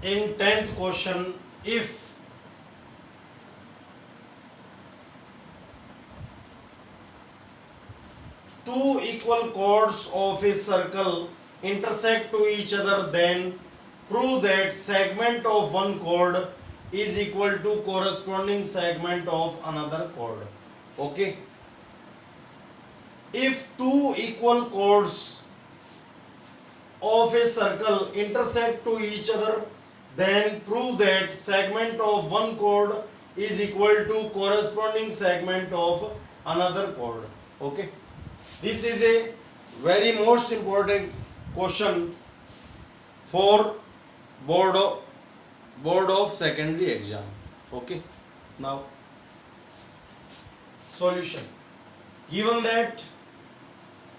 In 10th question, if two equal chords of a circle intersect to each other, then prove that segment of one chord is equal to corresponding segment of another chord. Okay, if two equal chords of a circle intersect to each other, then prove that segment of one chord is equal to corresponding segment of another chord. Okay, this is a very most important question for board of secondary exam. Okay, now solution. Given that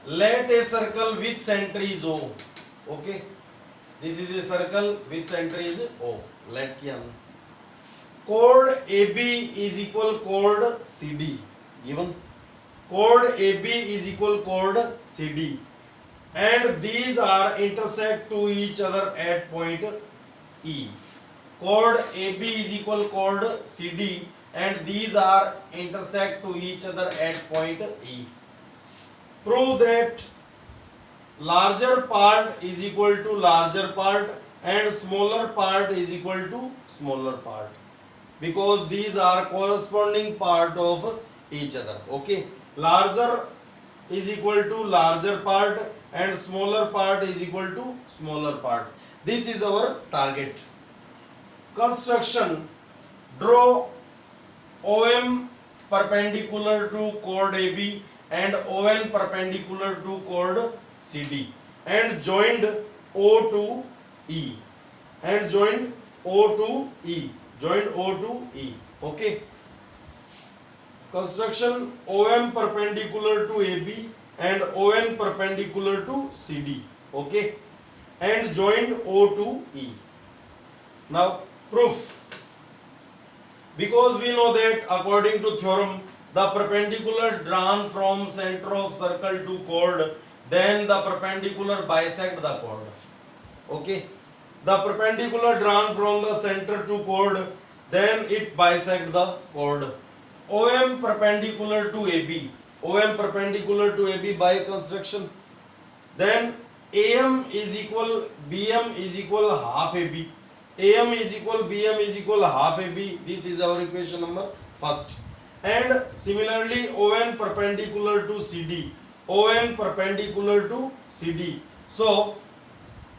let a circle with center is O. Okay, this is a circle with center is O. Let किया हमने. Chord AB is equal chord CD. Given chord AB is equal chord CD, and these are intersect to each other at point E. Chord AB is equal chord CD, and these are intersect to each other at point E. Prove that larger part is equal to larger part and smaller part is equal to smaller part, because these are corresponding part of each other. Okay, larger is equal to larger part and smaller part is equal to smaller part. This is our target. Construction. Draw OM perpendicular to chord AB and ON perpendicular to chord CD and joined O to E and joined O to E. Joined O to E. Okay. Construction OM perpendicular to AB and ON perpendicular to CD. Okay. And joined O to E. Now proof. Because we know that according to theorem, the perpendicular drawn from center of circle to chord, then the perpendicular bisect the chord. Okay, the perpendicular drawn from the center to chord, then it bisect the chord. OM perpendicular to AB, OM perpendicular to AB by construction, then AM is equal BM is equal half AB. AM is equal BM is equal half AB. This is our equation number first. And similarly ON perpendicular to CD, ON perpendicular to CD. So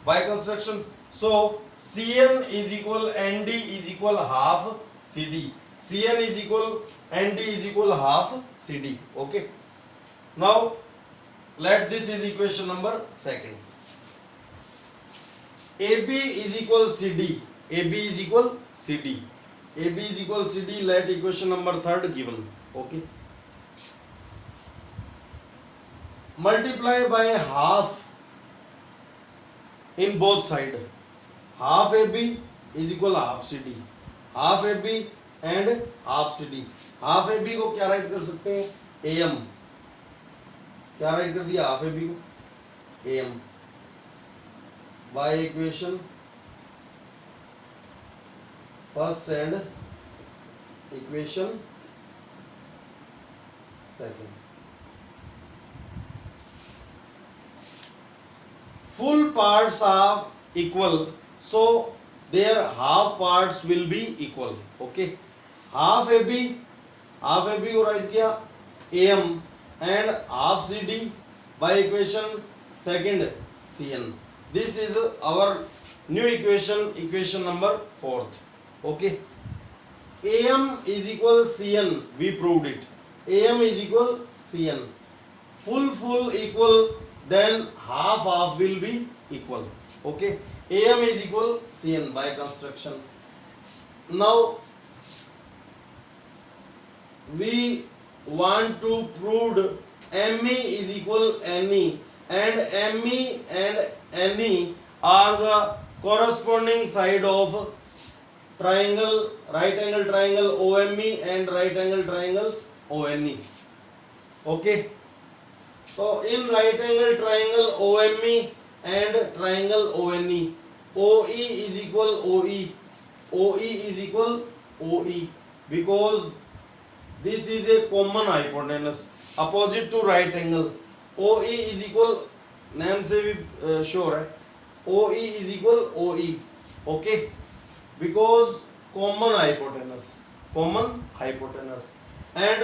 by construction, so CN is equal ND is equal half CD. CN is equal ND is equal half CD. Okay. Now let this is equation number second. AB is equal CD. AB is equal CD. AB is equal CD. Let equation number third given. Okay. Multiply by half in both side. Half AB is equal half CD. Half AB and half CD. Half AB को क्या write कर सकते हैं? AM. क्या write कर दिया half AB को? AM. By equation first and equation second. Full parts are equal, so their half parts will be equal. Okay, half AB को राइट किया AM and half CD by equation second CN. This is our new equation, equation number fourth. Okay, AM is equal CN, we proved it. AM is equal CN. Full equal, then half will be equal. Okay, AM is equal CN by construction. Now we want to prove ME is equal NE, and ME and NE are the corresponding side of triangle, right angle triangle OME and right angle triangle ONE. Okay, so in right angle triangle OME and triangle ONE, OE is equal OE. OE is equal OE because this is a common hypotenuse opposite to right angle. OE is equal, नाम से भी sure है, OE is equal OE. Okay, because common hypotenuse and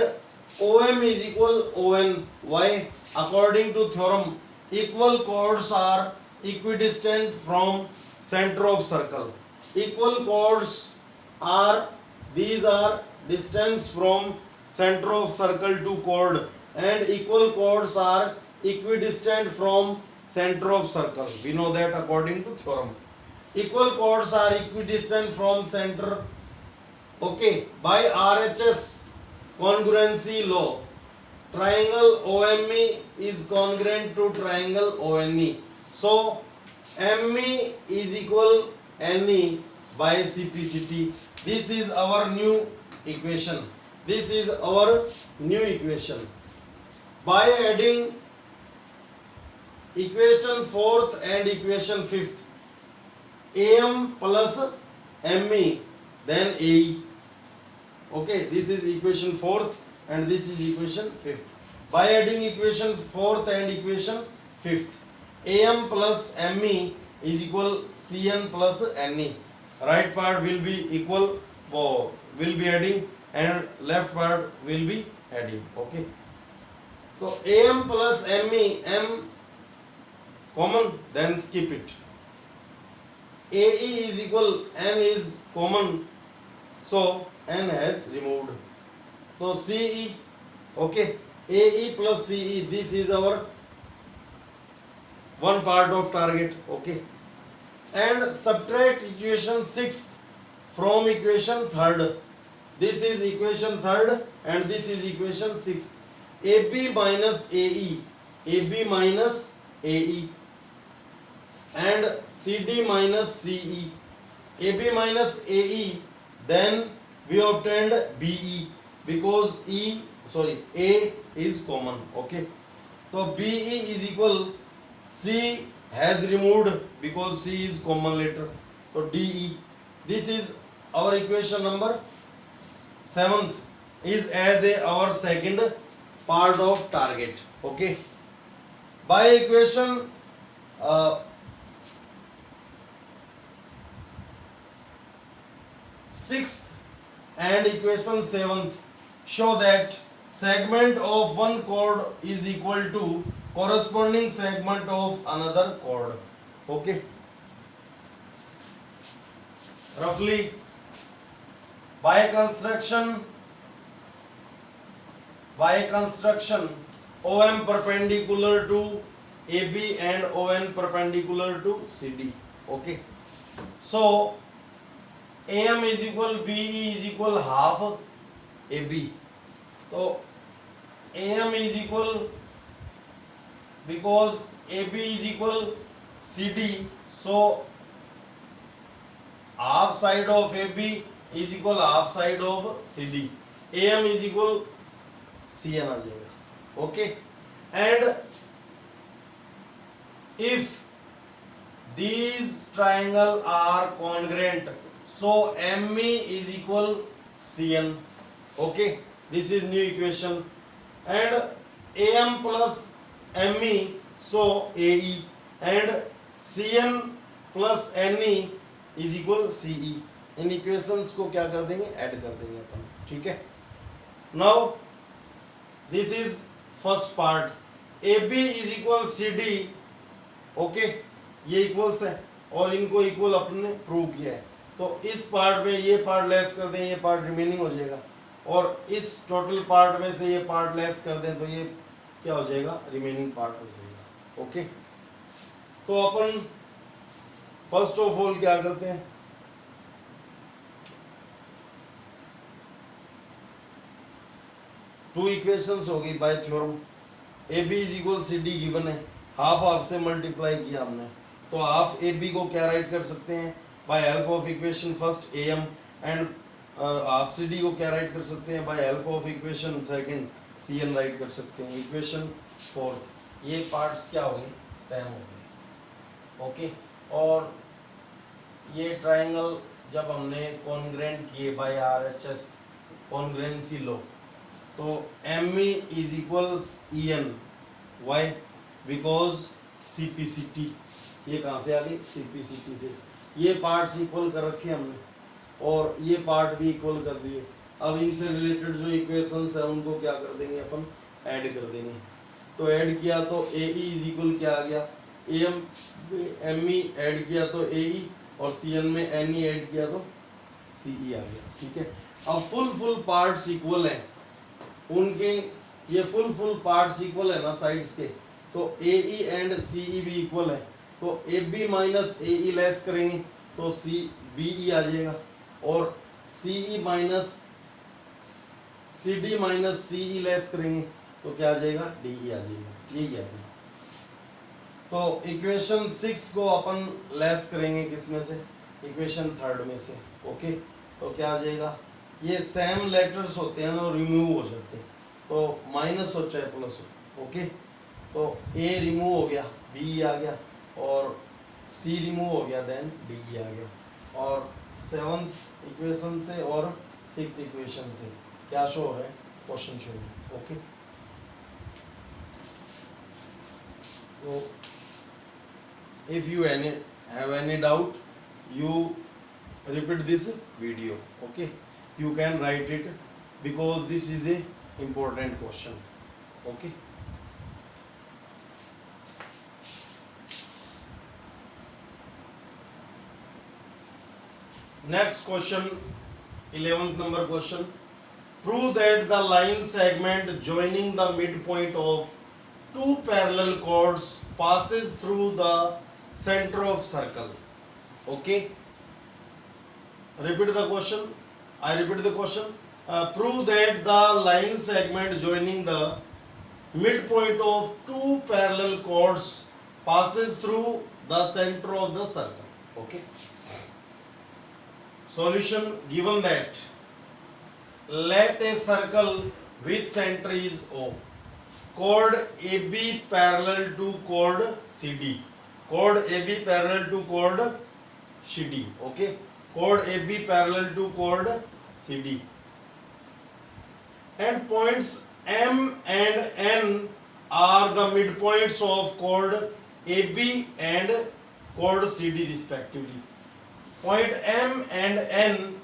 OM is equal ON. Why? According to theorem, equal chords are equidistant from center of circle. Equal chords are, these are distance from center of circle to chord, and equal chords are equidistant from center of circle. We know that according to theorem. Equal chords are equidistant from center. Okay, by RHS congruency law, triangle OME is congruent to triangle ONE. So ME is equal NE by CPCT. This is our new equation. By adding equation 4th and equation 5th, AM plus ME, then AE. Okay, this is equation 4th and this is equation 5th. By adding equation 4th and equation 5th, AM plus ME is equal CN plus NE. Right part will be equal, will be adding, and left part will be adding. Okay, so AM plus ME, M common, then skip it. AE is equal, N is common, so N has removed. So CE, okay, AE plus CE, this is our one part of target. Okay, and subtract equation 6th from equation 3rd. This is equation 3rd and this is equation 6th. AB minus AE, AB minus AE, and CD minus CE. AB minus AE, then we obtained BE because A is common. Okay, so BE is equal, C has removed because C is common later, so DE. This is our equation number 7th, is as our second part of target. Okay, by equation 6th and equation 7th show that segment of one chord is equal to corresponding segment of another chord. Okay, roughly by construction OM perpendicular to AB and ON perpendicular to CD. Okay, so AM is equal BE is equal half AB. So AM is equal, because AB is equal CD, so half side of AB is equal half side of CD. AM is equal CN आ जाएगा. Okay, and if these triangle are congruent, so ME is equal CN. Okay, this is new equation, and AM plus ME, so AE, and CN plus NE is equal CE. In equations को क्या कर देंगे, add कर देंगे अपन. ठीक है, now this is first part. AB is equal CD. Okay, ये equals है और इनको इक्वल अपने प्रूव किया है, तो इस पार्ट में ये पार्ट लेस कर दें, ये पार्ट रिमेनिंग हो जाएगा, और इस टोटल पार्ट में से ये पार्ट लेस कर दें तो ये क्या हो जाएगा, रिमेनिंग पार्ट हो जाएगा. ओके, तो अपन फर्स्ट ऑफ ऑल क्या करते हैं, टू इक्वेशंस होगी bye theorem. AB is equal CD given है, हाफ हाफ से मल्टीप्लाई किया हमने, तो हाफ AB को क्या राइट कर सकते हैं, by help of equation first AM, and half CD को क्या राइट कर सकते हैं, by help of equation second CN write कर सकते हैं. इक्वेशन फोर्थ, ये पार्ट्स क्या हो गए, सेम हो गए. ओके, और ये ट्रायंगल जब हमने कॉन्ग्रेंट किए बाय RHS कॉन्ग्रेंसी लो, तो ME is equals EN, why? Because CPCT, ये कहाँ से आ गई? CPCT से। ये पार्ट्स इक्वल कर रखे हमने और ये पार्ट भी इक्वल कर दिए। अब इनसे रिलेटेड जो इक्वेशंस है उनको क्या कर देंगे अपन? ऐड कर देंगे। तो ऐड किया तो AE इज इक्वल क्या आ गया? ME ऐड किया तो AE, और CN में NE ऐड किया तो CE आ गया। ठीक है, अब फुल पार्ट्स इक्वल हैं उनके, ये फुल पार्ट्स इक्वल है ना साइड्स के, तो AE एंड CE भी इक्वल है, तो AB माइनस AE लेस करेंगे तो BE आ जाएगा, और CE minus CD minus CE less करेंगे तो क्या आ जाएगा? DE आ जाएगा। यही है। तो इक्वेशन 6 को अपन लेस करेंगे किसमें से? इक्वेशन 3 में से। ओके, तो क्या आ जाएगा? ये सेम लेटर्स होते हैं ना, रिमूव हो जाते हैं, तो माइनस हो चाहे प्लस हो। ओके, तो A रिमूव हो गया, BE आ गया, और C रिमूव हो गया, देन DE आ गया। और 7th इक्वेशन से और 6th इक्वेशन से क्या शो हो रहा है? क्वेश्चन शो हो रहा है। ओके, तो if you have any doubt, you repeat this video. Okay, you can write it because this is a important question. Okay, next question, 11th number question. Prove that the line segment joining the midpoint of two parallel chords passes through the center of circle. Okay, repeat the question. I repeat the question. Prove that the line segment joining the midpoint of two parallel chords passes through the center of the circle. Okay, solution. Given that let a circle which center is O, chord AB parallel to chord CD, chord AB parallel to chord CD. Okay, chord AB parallel to chord CD, and points M and N are the midpoints of chord AB and chord CD respectively. Point M and N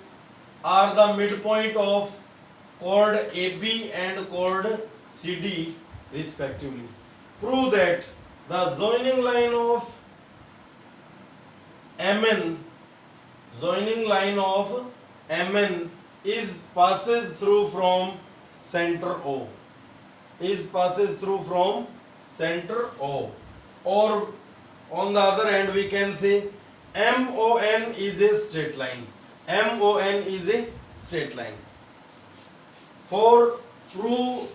are the midpoint of chord AB and chord CD respectively. Prove that the joining line of MN is passes through from center O. Is passes through from center O. Or on the other hand we can say MON is a straight line. MON is a straight line. For prove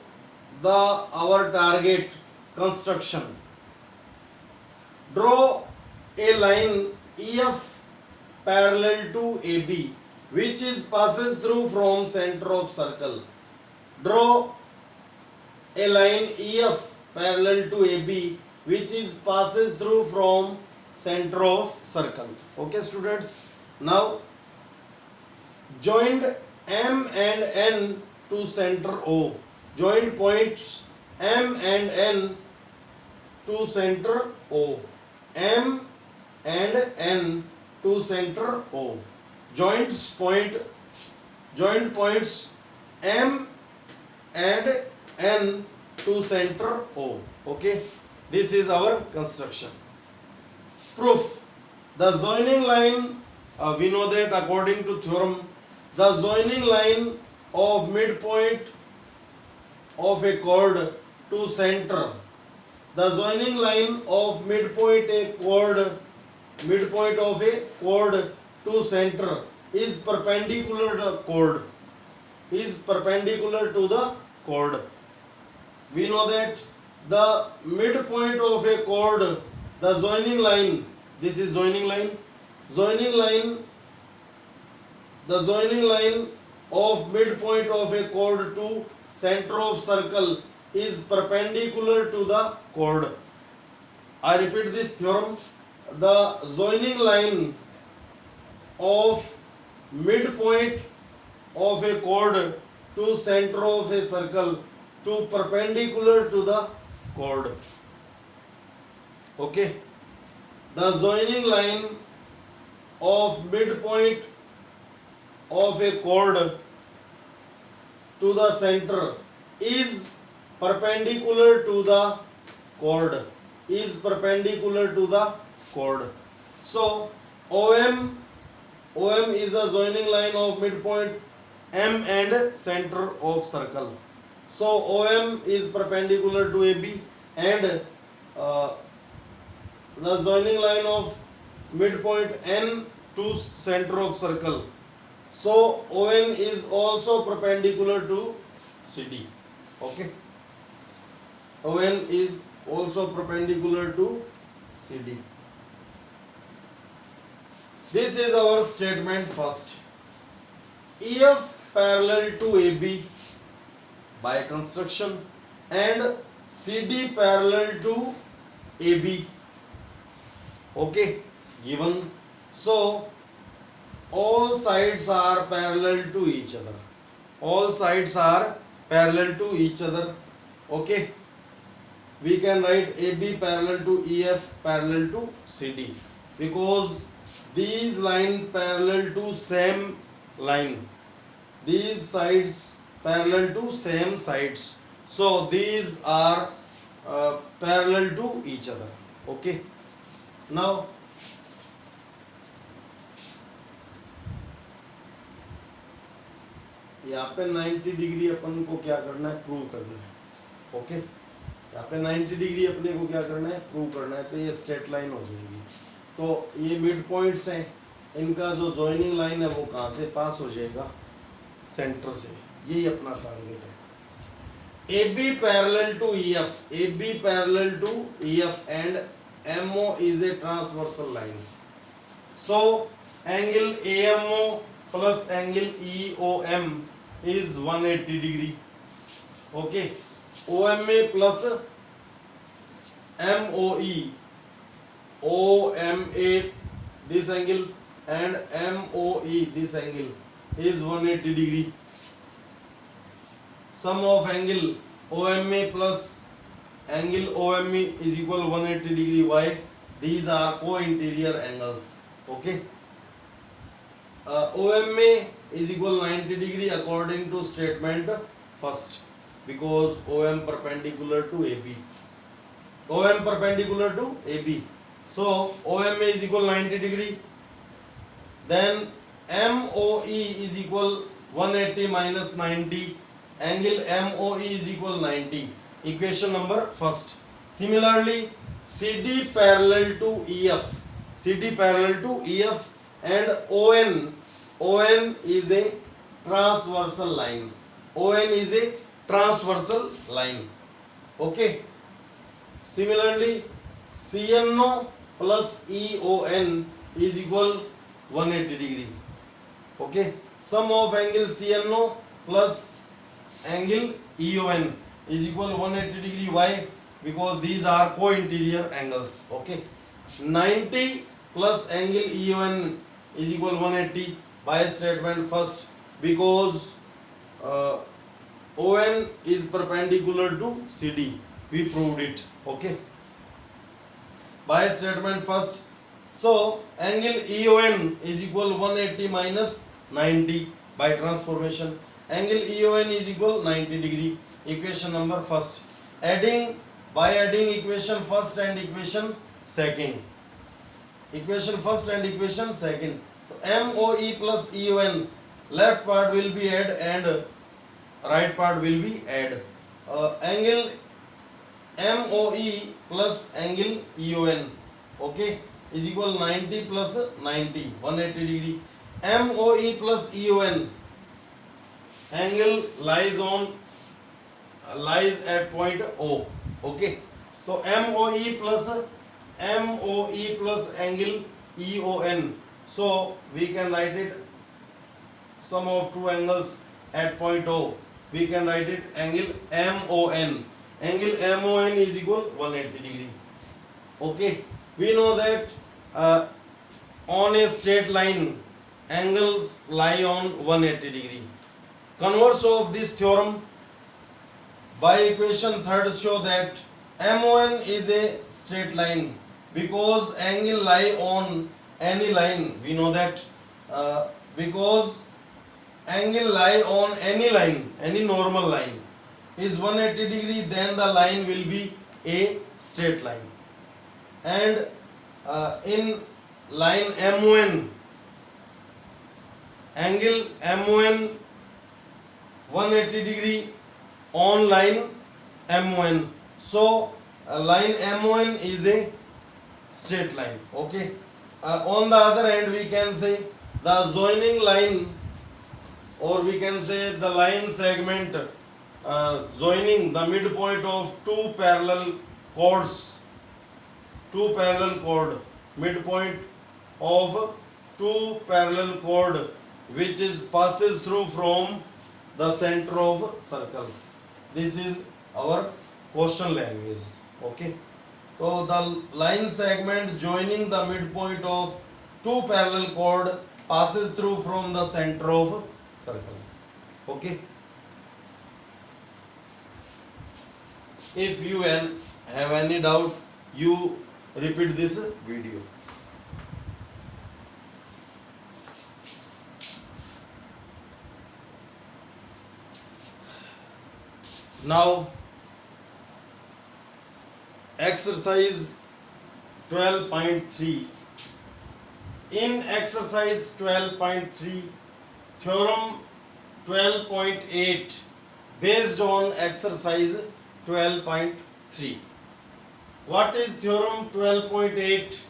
our target construction, draw a line EF parallel to AB which is passes through from center of circle. Draw a line EF parallel to AB which is passes through from center of circle. Okay students, now joined M and N to center O. Joint points M and N to center O. M and N to center O. Joint points M and N to center O. Okay, this is our construction. Proof. The joining line, we know that according to theorem, the joining line of midpoint of a chord to center, the joining line of midpoint of a chord to center is perpendicular to the chord. Is perpendicular to the chord. We know that the midpoint of a chord, the joining line, this is joining line, the joining line of midpoint of a chord to center of circle is perpendicular to the chord. I repeat this theorem. The joining line of midpoint of a chord to center of a circle to perpendicular to the chord. Okay, the joining line of midpoint of a chord to the center is perpendicular to the chord, is perpendicular to the chord. So OM is the joining line of midpoint M and center of circle. So OM is perpendicular to AB and the joining line of midpoint N to center of circle. So ON is also perpendicular to CD. Okay. ON is also perpendicular to CD. This is our statement first. EF parallel to AB by construction and CD parallel to AB. Okay, given. So all sides are parallel to each other. All sides are parallel to each other. Okay, we can write AB parallel to EF parallel to CD because these lines parallel to same line. These sides parallel to same sides. So these are parallel to each other. Okay. Now यहाँ पे 90 degree अपन को क्या करना है, prove करना है. Okay, यहाँ पे 90 डिग्री अपने को क्या करना है, प्रूव करना है. तो ये स्ट्रेट लाइन हो जाएगी. तो ये मिड पॉइंट्स हैं, इनका जो जॉइनिंग लाइन है वो कहाँ से पास हो जाएगा, सेंटर से. यही अपना टारगेट है. AB parallel to EF, AB parallel to EF and MO is a transversal line. So angle AMO plus angle EOM is 180 degree. Okay, OMA plus MOE, OMA this angle and MOE this angle is 180 degree. Sum of angle OMA plus angle OME is equal to 180 degree. Why? These are co-interior angles. Okay. OMA is equal 90 degree according to statement first because OM perpendicular to AB. OM perpendicular to AB. So OMA is equal 90 degree. Then MOE is equal 180 minus 90. Angle MOE is equal 90. Equation number first. Similarly, CD parallel to EF. CD parallel to EF and ON. ON is a transversal line. ON is a transversal line. Okay. Similarly, CNO plus EON is equal 180 degree. Okay. Sum of angle CNO plus angle EON is equal 180 degree. Why? Because these are co-interior angles. Okay. 90 plus angle EON is equal 180 by statement first because ON is perpendicular to CD. We proved it. Okay. By statement first. So angle EON is equal 180 minus 90 by transformation. Angle EON is equal 90 degree. Equation number first. By adding equation first and equation second. Equation first and equation second. So MOE plus EON, left part will be add and right part will be add. Angle MOE plus angle EON, okay, is equal 90 plus 90, 180 degree. MOE plus EON, angle lies at point O. Okay, so MOE plus angle EON. So we can write it sum of two angles at point O. We can write it angle MON. Angle MON is equal 180 degree. Okay, we know that on a straight line angles lie on 180 degree. Converse of this theorem by equation third show that MON is a straight line because angle lie on any line. We know that because angle lie on any line, any normal line is 180 degree, then the line will be a straight line. And in line MON, angle MON 180 degree on line MON. So line MON is a straight line. Okay. On the other hand, we can say the joining line, or we can say the line segment joining the midpoint of two parallel chords, midpoint of two parallel chord which is passes through from the center of circle. This is our question language. Okay. So the line segment joining the midpoint of two parallel chord passes through from the center of circle. Okay. If you have any doubt, you repeat this video. Now exercise 12.3. In exercise 12.3, theorem 12.8 based on exercise 12.3. What is theorem 12.8?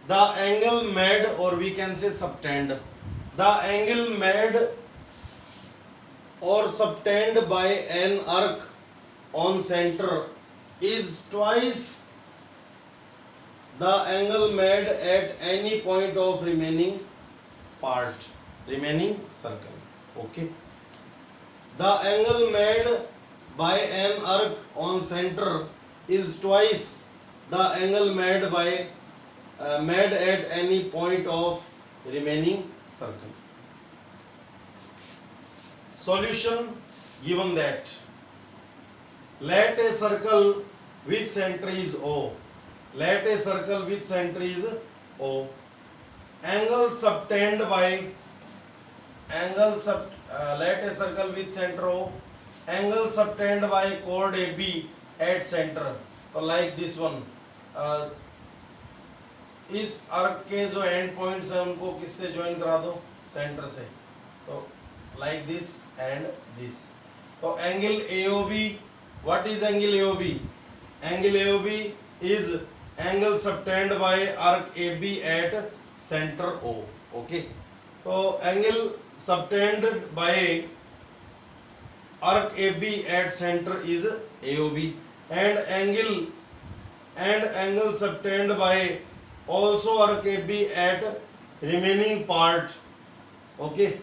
The angle made, or we can say subtend, the angle made or subtend by an arc on center is twice the angle made at any point of remaining circle. Okay. The angle made by an arc on center is twice the angle made at any point of remaining circle. Solution: given that let a circle with center is O. Let a circle with center is O. Angle subtend by let a circle with center O. Angle subtend by chord AB at center. तो like this one. इस arc के जो and points है उनको किससे join करा दो? Centre से. तो like this and this. So angle AOB, what is angle AOB? Angle AOB is angle subtend by arc AB at center O. Okay. So angle subtended by arc AB at center is AOB, and angle subtended by also arc AB at remaining part. Okay.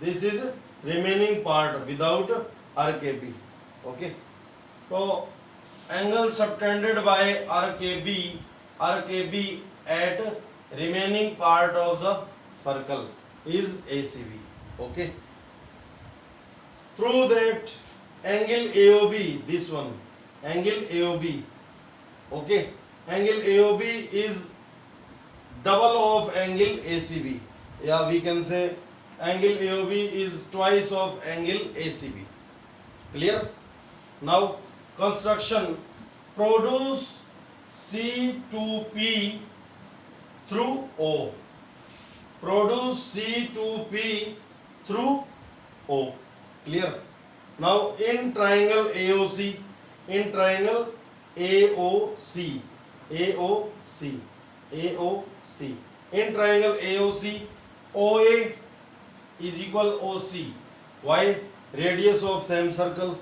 This is remaining part without arc AB. Okay. So angle subtended by arc AB at remaining part of the circle is ACB. Okay. Prove that angle AOB, this one, angle AOB. Okay. Angle AOB is double of angle ACB. Yeah, we can say angle AOB is twice of angle ACB. Clear? Now construction: produce C2P through O. Produce C2P through O. Clear? Now in triangle AOC, in triangle AOC, in triangle AOC, OA is equal OC. Why? Radius of same circle.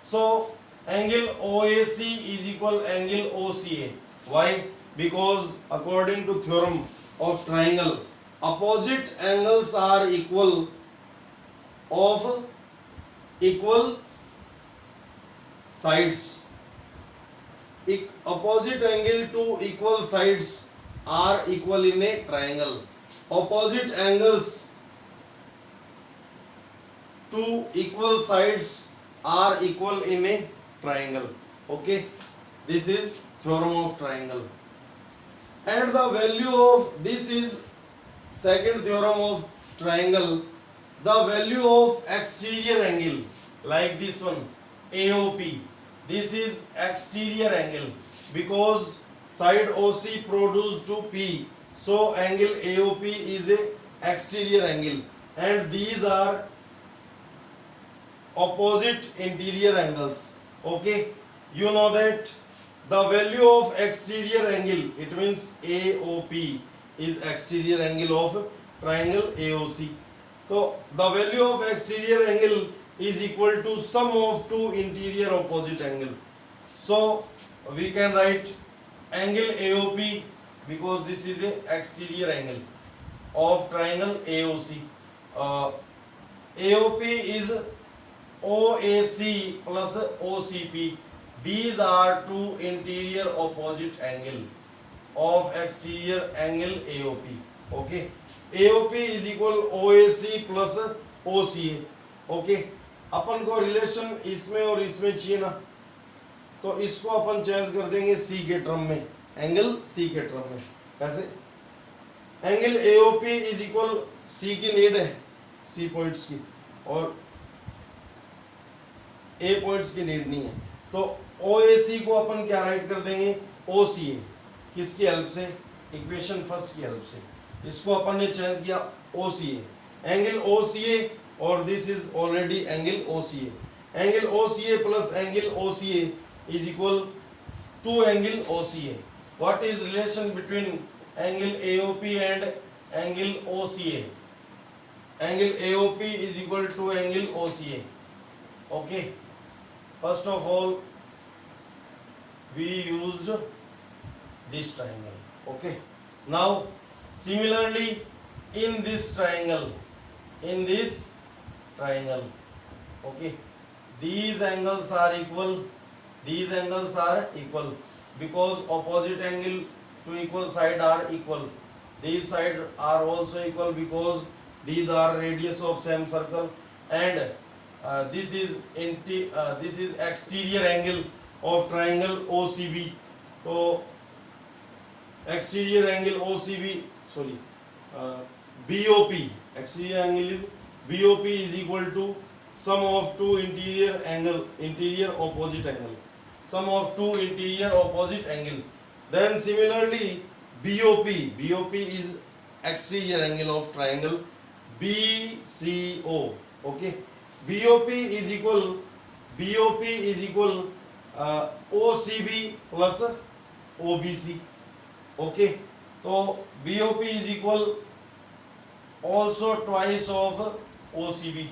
So angle OAC is equal angle OCA. Why? Because according to theorem of triangle, opposite angles are equal of equal sides. Opposite angle to equal sides are equal in a triangle. Opposite angles to equal sides are equal in a triangle. Okay, this is theorem of triangle. And the value of this is second theorem of triangle. The value of exterior angle, like this one, AOP. This is exterior angle because side OC produced to P. So angle AOP is a exterior angle, and these are opposite interior angles. Okay, you know that the value of exterior angle, it means AOP is exterior angle of triangle AOC. So the value of exterior angle is equal to sum of two interior opposite angle. So we can write angle AOP because this is a exterior angle of triangle AOC. AOP is OAC plus OCP. These are two interior opposite angle of exterior angle AOP. Okay, AOP is equal OAC plus OCA. Okay, अपन को relation इसमें और इसमें चाहिए ना, तो इसको अपन choice कर देंगे सी के टर्म में, एंगल सी के टर्म में. कैसे? Angle AOP is equal C की नीड है, सी पॉइंट्स की, और ए पॉइंट्स की नीड नहीं है. तो OAC को अपन क्या राइट कर देंगे? OCA. किसकी हेल्प से? इक्वेशन फर्स्ट की हेल्प से. इसको अपन ने चेंज किया OCA, एंगल OCA, और this is already angle OCA. Angle OCA plus angle OCA is equal to angle OCA. What is relation between angle AOP and angle OCA? Angle AOP is equal to angle OCA. Okay, first of all we used this triangle. Okay, now similarly in this triangle, okay, these angles are equal, these angles are equal because opposite angle to equal side are equal. These side are also equal because these are radius of same circle, and this is exterior angle of triangle OCB. So exterior angle OCB, sorry, BOP, exterior angle is BOP is equal to sum of two interior opposite angle. Sum of two interior opposite angle. Then similarly BOP is exterior angle of triangle BCO. Okay, BOP is equal OCB plus OBC. Okay, so BOP is equal also twice of OCB.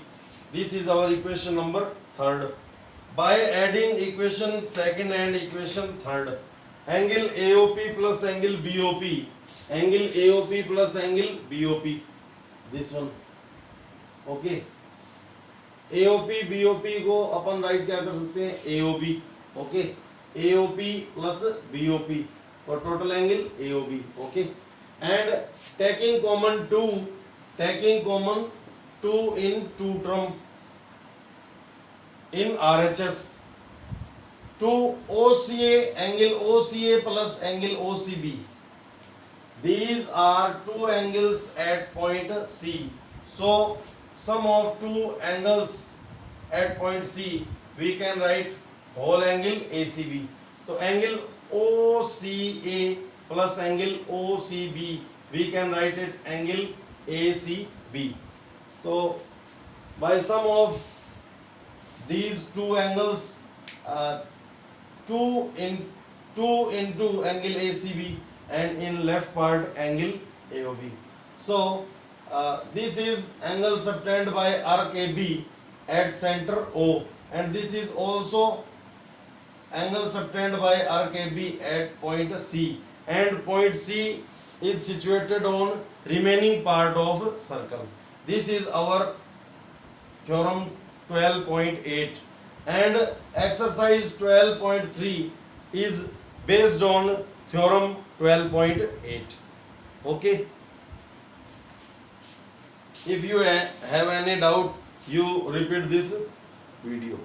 This is our equation number third. By adding equation second and equation third, angle AOP plus angle BOP, angle AOP plus angle BOP, this one. Okay, AOP BOP को अपन right क्या कर सकते हैं? AOB. Okay, AOP plus BOP और total angle AOB. Okay, and taking common 2 in two term in RHS, to OCA, angle OCA plus angle OCB. These are two angles at point C. So sum of two angles at point C, we can write whole angle ACB. So angle OCA plus angle OCB, we can write it angle ACB. So by sum of these two angles, 2 into angle ACB, and in left part angle AOB. So this is angle subtended by arc AB at center O, and this is also angle subtended by arc AB at point C, and point C is situated on remaining part of circle. This is our theorem 12.8, and exercise 12.3 is based on theorem 12.8. Okay, if you have any doubt, you repeat this video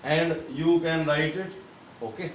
and you can write it. Okay.